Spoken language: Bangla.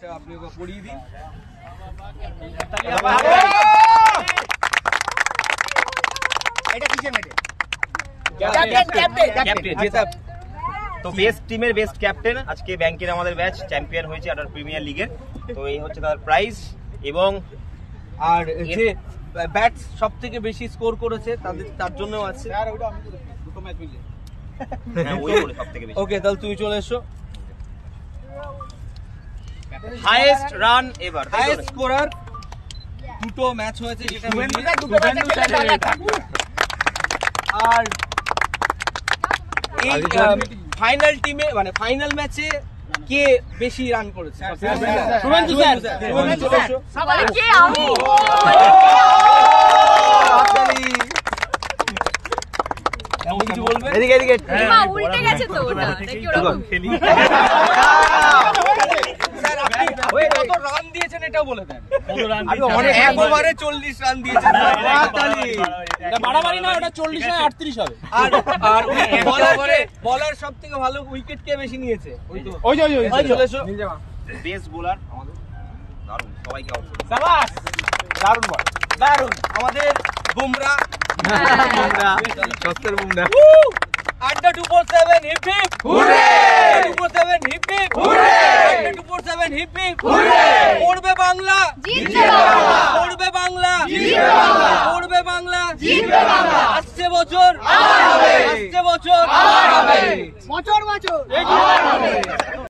আপনি ওকে পড়িয়ে দিন। এটা কিসের মেডেল? ক্যাপ্টেন। তো বেস্ট টিমের বেস্ট ক্যাপ্টেন আজকে ব্যাংকের আমাদের ব্যাচ চ্যাম্পিয়ন হয়েছে আডার প্রিমিয়ার লিগের। তো এই হচ্ছে তার প্রাইজ। এবং আর যে ব্যাট সব থেকে বেশি স্কোর করেছে তার জন্য আছে। ওকে, তাহলে তুমি চলে এসো। Highest run ever, highest scorer দুটো ম্যাচ হয়েছে, যেটা আর এই ফাইনাল টিমে মানে ফাইনাল ম্যাচে কে বেশি রান করেছে? শুভেন্দু স্যার। কিছু বলবে? এদিকে এদিকে উল্টে গেছে তো ওটা দেখি ওরকম খেলি। স্যার আপনি কত রান দিয়েছেন এটাও বলে দেন। এক ওভারে 40 রান দিয়েছেন। বাড়াবাড়ি না, ওটা 40 না 38 হবে। আর বলার সব থেকে ভালো উইকেট কে বেশি নিয়েছে? ওই চলে এসো। বেস্ট বোলার আমাদের দারুণ, সবাইকে আউট। শাবাশ, দারুণ বল, দারুণ। আমাদের বুমরা, সস্তার বুমরা। আড্ডা 247 hip hip hurray, 247 hip hip hurray, 247 hip hip hurray. পড়বে বাংলা জিতবে বাংলা, পড়বে বাংলা জিতবে বাংলা, পড়বে বাংলা জিতবে বাংলা। আসছে বছর আবার হবে, আসছে বছর আবার হবে, বছর বছর আবার হবে।